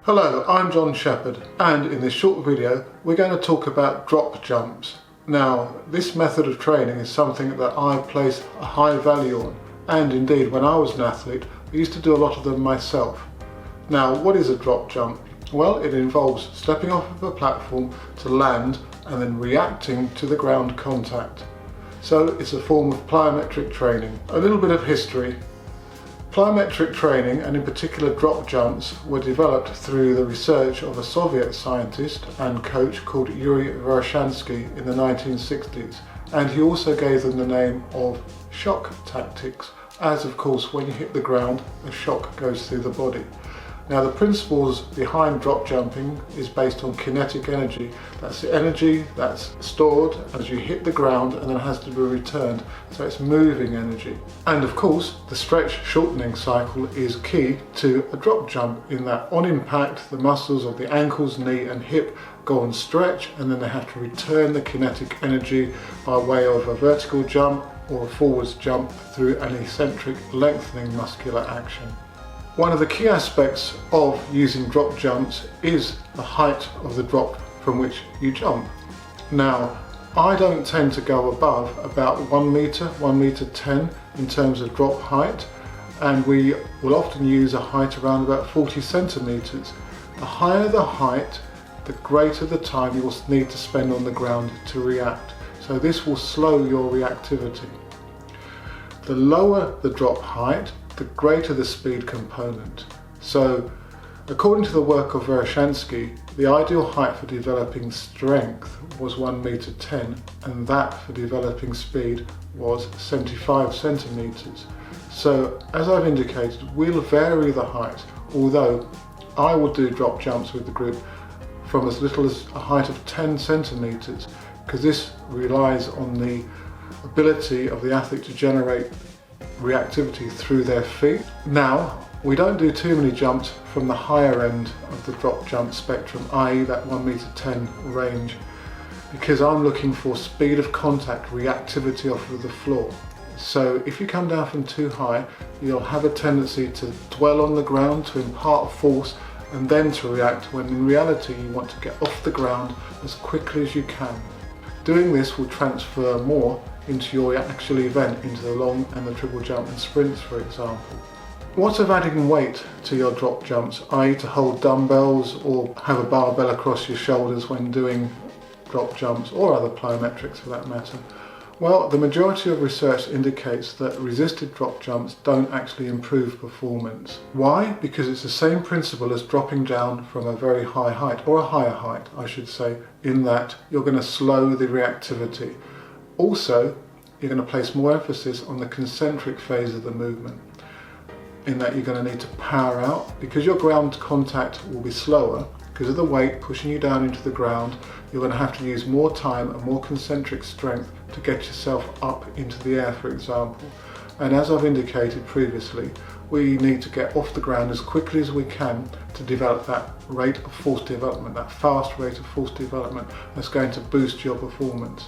Hello, I'm John Shepherd, and in this short video we're going to talk about drop jumps. Now, this method of training is something that I place a high value on, and indeed when I was an athlete I used to do a lot of them myself. Now, what is a drop jump? Well, it involves stepping off of a platform to land and then reacting to the ground contact. So it's a form of plyometric training. A little bit of history. Plyometric training, and in particular drop jumps, were developed through the research of a Soviet scientist and coach called Yuri Veroshansky in the 1960s, and he also gave them the name of shock tactics, as of course when you hit the ground a shock goes through the body. Now, the principles behind drop jumping is based on kinetic energy. That's the energy that's stored as you hit the ground and then has to be returned, so it's moving energy. And of course, the stretch-shortening cycle is key to a drop jump, in that on impact the muscles of the ankles, knee and hip go on stretch, and then they have to return the kinetic energy by way of a vertical jump or a forwards jump through an eccentric lengthening muscular action. One of the key aspects of using drop jumps is the height of the drop from which you jump. Now, I don't tend to go above about 1 meter, 1 meter 10 in terms of drop height, and we will often use a height around about 40 centimeters. The higher the height, the greater the time you will need to spend on the ground to react. So this will slow your reactivity. The lower the drop height, the greater the speed component. So, according to the work of Veroshansky, the ideal height for developing strength was 1 meter 10, and that for developing speed was 75 centimeters. So, as I've indicated, we'll vary the height, although I will do drop jumps with the group from as little as a height of 10 centimeters, because this relies on the ability of the athlete to generate reactivity through their feet. Now, we don't do too many jumps from the higher end of the drop jump spectrum, i.e. that 1 meter 10 range, because I'm looking for speed of contact, reactivity off of the floor. So if you come down from too high, you'll have a tendency to dwell on the ground, to impart force and then to react, when in reality you want to get off the ground as quickly as you can. Doing this will transfer more into your actual event, into the long and the triple jump and sprints, for example. What of adding weight to your drop jumps, i.e. to hold dumbbells or have a barbell across your shoulders when doing drop jumps, or other plyometrics for that matter? Well, the majority of research indicates that resisted drop jumps don't actually improve performance. Why? Because it's the same principle as dropping down from a very high height, or a higher height I should say, in that you're going to slow the reactivity. Also, you're going to place more emphasis on the concentric phase of the movement, in that you're going to need to power out, because your ground contact will be slower because of the weight pushing you down into the ground. You're going to have to use more time and more concentric strength to get yourself up into the air, for example. And as I've indicated previously, we need to get off the ground as quickly as we can to develop that rate of force development, that fast rate of force development that's going to boost your performance.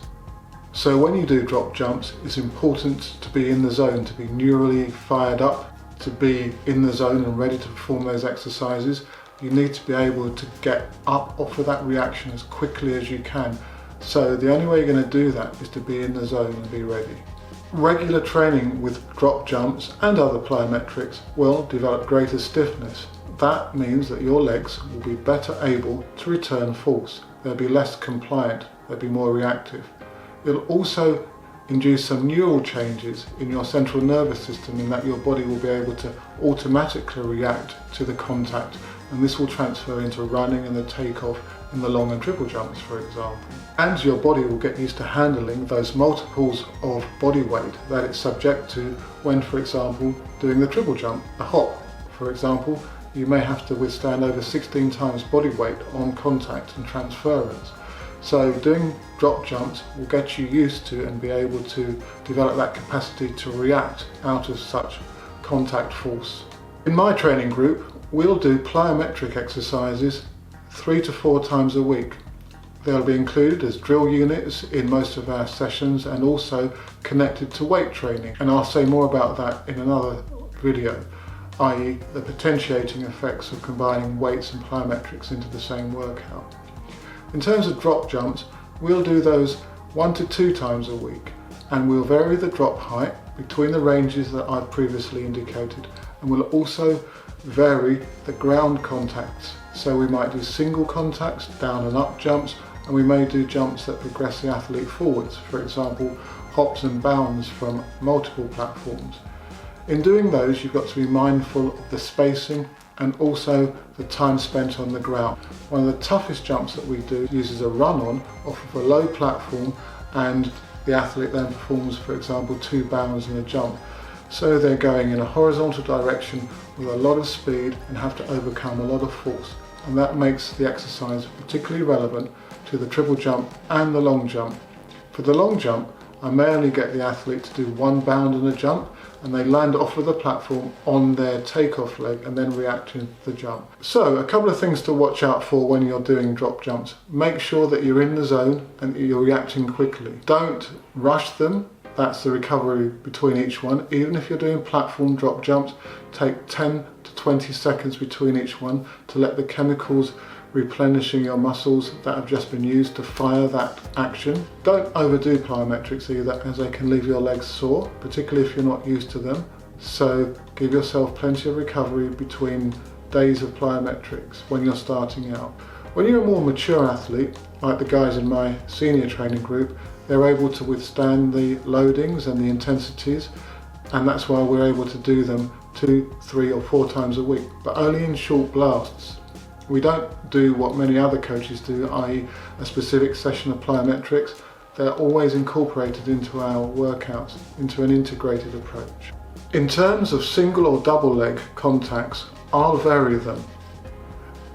So when you do drop jumps, it's important to be in the zone, to be neurally fired up, to be in the zone and ready to perform those exercises. You need to be able to get up off of that reaction as quickly as you can. So the only way you're going to do that is to be in the zone and be ready. Regular training with drop jumps and other plyometrics will develop greater stiffness. That means that your legs will be better able to return force. They'll be less compliant, they'll be more reactive. It'll also induce some neural changes in your central nervous system, in that your body will be able to automatically react to the contact, and this will transfer into running and the takeoff in the long and triple jumps, for example. And your body will get used to handling those multiples of body weight that it's subject to when, for example, doing the triple jump, the hop. For example, you may have to withstand over 16 times body weight on contact and transference. So doing drop jumps will get you used to and be able to develop that capacity to react out of such contact force. In my training group, we'll do plyometric exercises 3 to 4 times a week. They'll be included as drill units in most of our sessions, and also connected to weight training, and I'll say more about that in another video. i.e. the potentiating effects of combining weights and plyometrics into the same workout. In terms of drop jumps, we'll do those 1 to 2 times a week, and we'll vary the drop height between the ranges that I've previously indicated, and we'll also vary the ground contacts. So we might do single contacts, down and up jumps, and we may do jumps that progress the athlete forwards, for example hops and bounds from multiple platforms. In doing those, you've got to be mindful of the spacing and also the time spent on the ground. One of the toughest jumps that we do uses a run-on off of a low platform, and the athlete then performs, for example, 2 bounds and a jump. So they're going in a horizontal direction with a lot of speed and have to overcome a lot of force. And that makes the exercise particularly relevant to the triple jump and the long jump. For the long jump, I may only get the athlete to do 1 bound and a jump, and they land off of the platform on their takeoff leg and then react to the jump. So a couple of things to watch out for when you're doing drop jumps. Make sure that you're in the zone and you're reacting quickly. Don't rush them. That's the recovery between each one. Even if you're doing platform drop jumps, take 10 to 20 seconds between each one to let the chemicals replenishing your muscles that have just been used to fire that action. Don't overdo plyometrics either, as they can leave your legs sore, particularly if you're not used to them. So give yourself plenty of recovery between days of plyometrics when you're starting out. When you're a more mature athlete, like the guys in my senior training group, they're able to withstand the loadings and the intensities, and that's why we're able to do them 2, 3 or 4 times a week, but only in short blasts. We don't do what many other coaches do, i.e. a specific session of plyometrics. They're always incorporated into our workouts, into an integrated approach. In terms of single or double leg contacts, I'll vary them.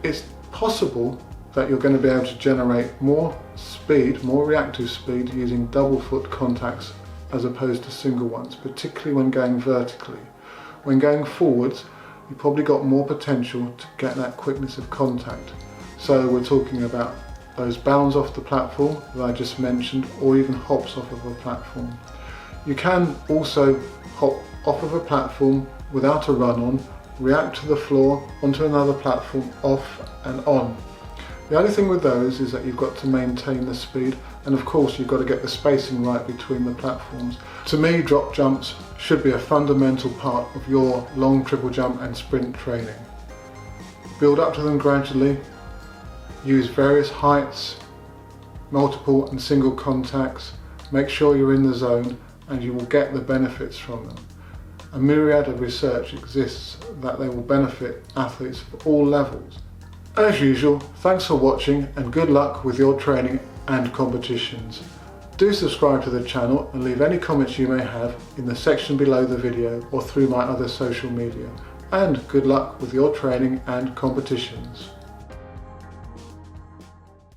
It's possible that you're going to be able to generate more speed, more reactive speed, using double foot contacts as opposed to single ones, particularly when going vertically. When going forwards, you've probably got more potential to get that quickness of contact. So we're talking about those bounds off the platform that I just mentioned, or even hops off of a platform. You can also hop off of a platform without a run-on, react to the floor, onto another platform, off and on. The only thing with those is that you've got to maintain the speed, and of course you've got to get the spacing right between the platforms. To me, drop jumps should be a fundamental part of your long triple jump and sprint training. Build up to them gradually, use various heights, multiple and single contacts, make sure you're in the zone, and you will get the benefits from them. A myriad of research exists that they will benefit athletes of all levels. As usual, thanks for watching and good luck with your training and competitions. Do subscribe to the channel and leave any comments you may have in the section below the video or through my other social media. And good luck with your training and competitions.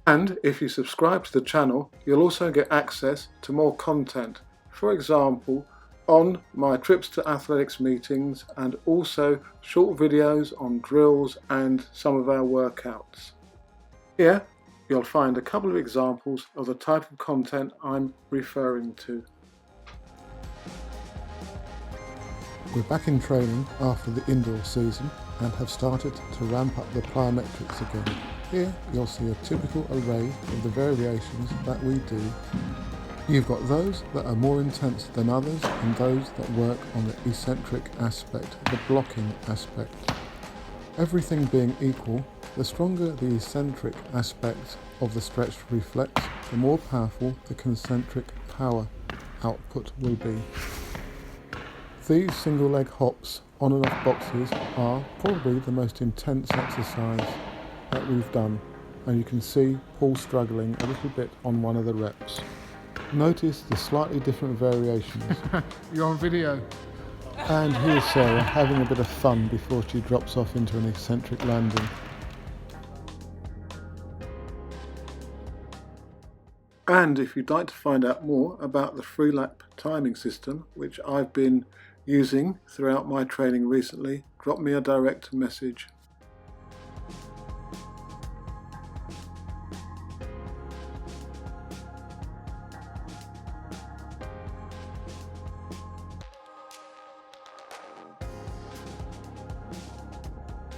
And if you subscribe to the channel, you'll also get access to more content. For example, on my trips to athletics meetings, and also short videos on drills and some of our workouts. Here you'll find a couple of examples of the type of content I'm referring to. We're back in training after the indoor season and have started to ramp up the plyometrics again. Here you'll see a typical array of the variations that we do. You've got those that are more intense than others, and those that work on the eccentric aspect, the blocking aspect. Everything being equal, the stronger the eccentric aspect of the stretch reflex, the more powerful the concentric power output will be. These single leg hops on and off boxes are probably the most intense exercise that we've done, and you can see Paul struggling a little bit on one of the reps. Notice the slightly different variations. You're on video. And here's Sarah having a bit of fun before she drops off into an eccentric landing. And if you'd like to find out more about the free lap timing system, which I've been using throughout my training recently, drop me a direct message.